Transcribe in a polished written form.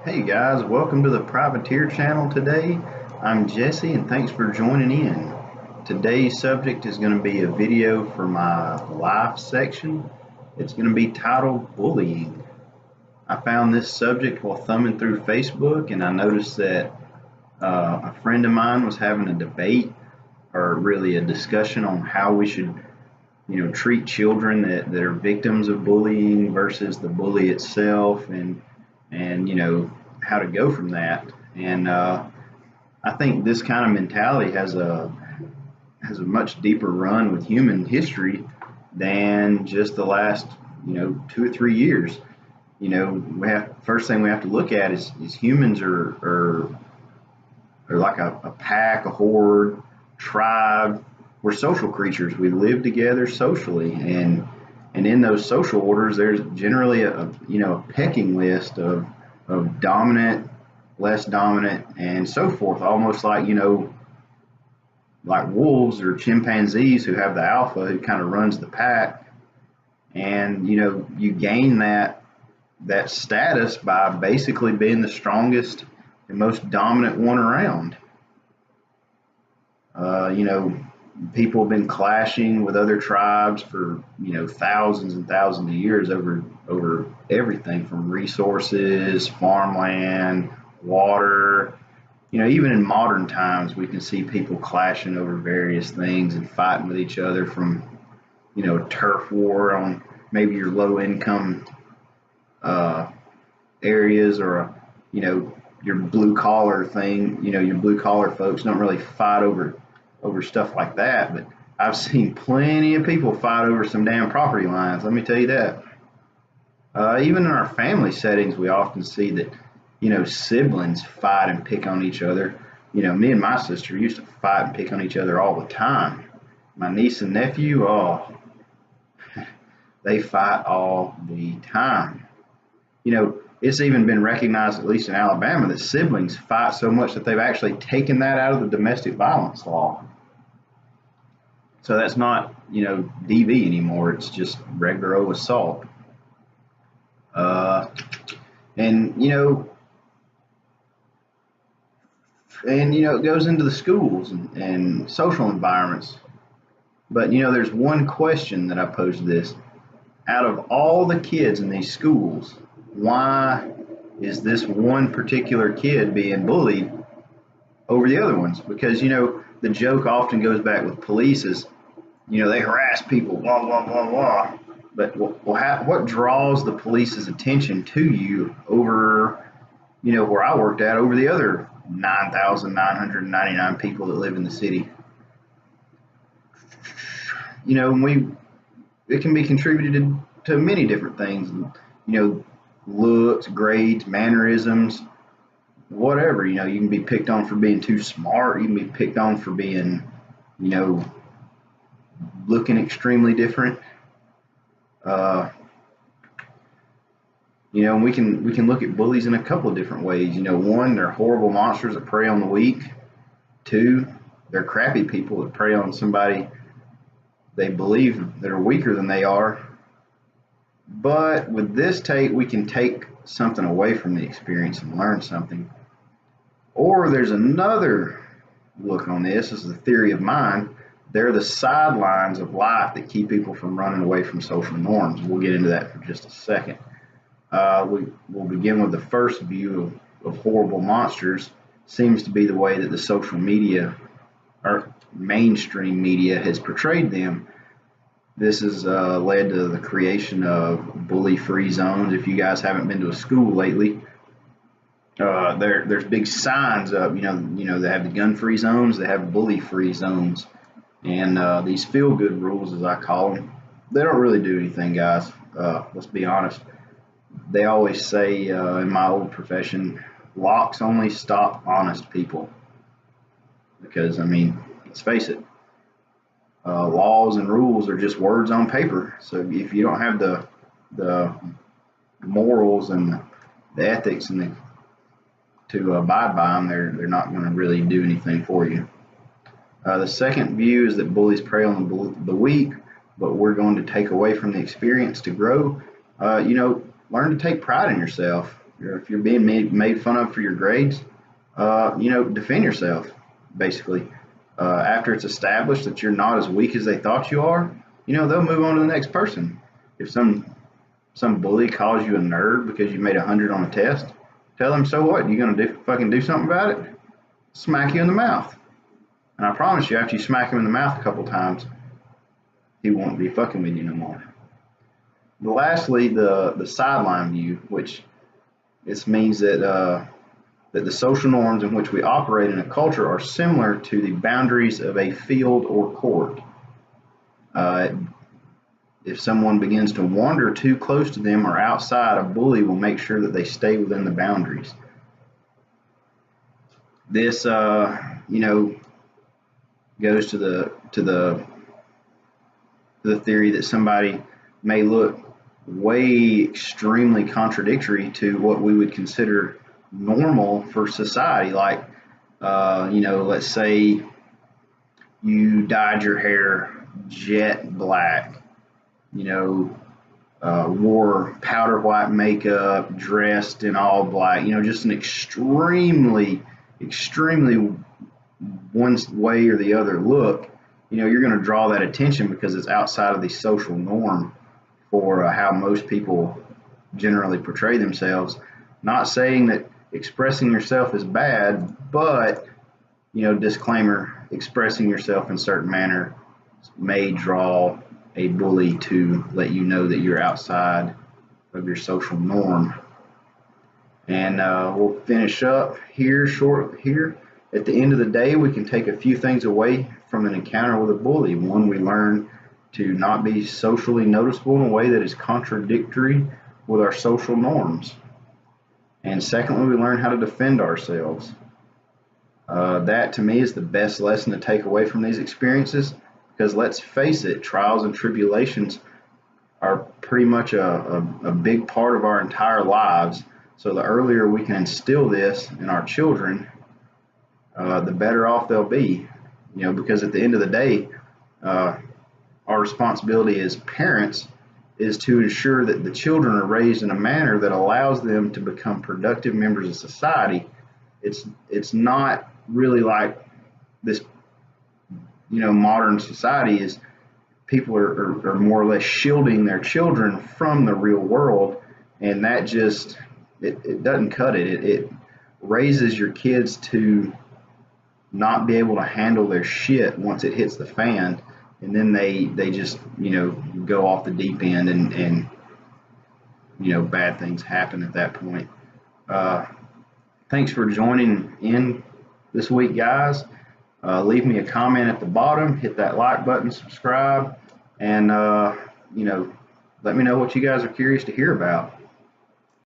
Hey guys, welcome to the Privateer channel today. I'm Jesse and thanks for joining in. Today's subject is going to be a video for my life section. It's going to be titled Bullying. I found this subject while thumbing through Facebook, and I noticed that a friend of mine was having a debate, or really a discussion, on how we should treat children that are victims of bullying versus the bully itself, and how to go from that. And I think this kind of mentality has a much deeper run with human history than just the last 2 or 3 years. First thing we have to look at is humans are like a pack, a horde, tribe. We're social creatures. We live together socially, and in those social orders, there's generally a pecking list of dominant, less dominant, and so forth. Almost like wolves or chimpanzees who have the alpha who kind of runs the pack, and you gain that status by basically being the strongest and most dominant one around. People have been clashing with other tribes for thousands and thousands of years over everything from resources, farmland, water. Even in modern times, we can see people clashing over various things and fighting with each other, from turf war on maybe your low income areas, or your blue collar thing. Your blue collar folks don't really fight over stuff like that, but I've seen plenty of people fight over some damn property lines, let me tell you that. Even in our family settings, we often see that siblings fight and pick on each other. Me and my sister used to fight and pick on each other all the time. My niece and nephew, oh, they fight all the time. It's even been recognized, at least in Alabama, that siblings fight so much that they've actually taken that out of the domestic violence law. So that's not, DV anymore. It's just regular old assault. It goes into the schools and social environments. But there's one question that I pose to this: out of all the kids in these schools, why is this one particular kid being bullied over the other ones? Because the joke often goes back with police is they harass people, blah blah blah blah. But what draws the police's attention to you over where I worked at, over the other 9,999 people that live in the city? It can be contributed to many different things. Looks, grades, mannerisms, whatever. You can be picked on for being too smart. You can be picked on for being, looking extremely different. We can look at bullies in a couple of different ways. One, they're horrible monsters that prey on the weak. Two, they're crappy people that prey on somebody they believe that are weaker than they are. But with this take, we can take something away from the experience and learn something. Or there's another look on this. This is a theory of mine. They're the sidelines of life that keep people from running away from social norms. We'll get into that for just a second. We'll begin with the first view of horrible monsters. Seems to be the way that the social media, or mainstream media, has portrayed them. This has led to the creation of bully-free zones. If you guys haven't been to a school lately, there's big signs up. They have the gun-free zones, they have bully-free zones, and these feel-good rules, as I call them, they don't really do anything, guys. Let's be honest. They always say in my old profession, locks only stop honest people. Because let's face it. Laws and rules are just words on paper. So if you don't have the morals and the ethics to abide by them, they're not going to really do anything for you. The second view is that bullies prey on the weak, but we're going to take away from the experience to grow. Learn to take pride in yourself. or if you're being made fun of for your grades, defend yourself, basically. After it's established that you're not as weak as they thought you are, they'll move on to the next person. If some bully calls you a nerd because you made 100 on a test, tell them, so what? You gonna fucking do something about it? Smack you in the mouth. And I promise you, after you smack him in the mouth a couple times, he won't be fucking with you no more. But lastly, the sideline view, which this means that that the social norms in which we operate in a culture are similar to the boundaries of a field or court. If someone begins to wander too close to them or outside, a bully will make sure that they stay within the boundaries. This, goes to the theory that somebody may look way extremely contradictory to what we would consider normal for society. Like, let's say you dyed your hair jet black, wore powder white makeup, dressed in all black, just an extremely one way or the other look, you're going to draw that attention because it's outside of the social norm for how most people generally portray themselves. Not saying that expressing yourself is bad, but, disclaimer, expressing yourself in a certain manner may draw a bully to let you know that you're outside of your social norm. And we'll finish up here here. At the end of the day, we can take a few things away from an encounter with a bully. One, we learn to not be socially noticeable in a way that is contradictory with our social norms. And secondly, we learn how to defend ourselves. That to me is the best lesson to take away from these experiences, because let's face it, trials and tribulations are pretty much a big part of our entire lives. So the earlier we can instill this in our children, the better off they'll be, because at the end of the day, our responsibility as parents is to ensure that the children are raised in a manner that allows them to become productive members of society. It's not really like this, modern society is people are more or less shielding their children from the real world, and that just, it doesn't cut it. It raises your kids to not be able to handle their shit once it hits the fan, and then they just go off the deep end, and bad things happen at that point. Thanks for joining in this week, guys. Leave me a comment at the bottom, hit that like button, subscribe, and let me know what you guys are curious to hear about.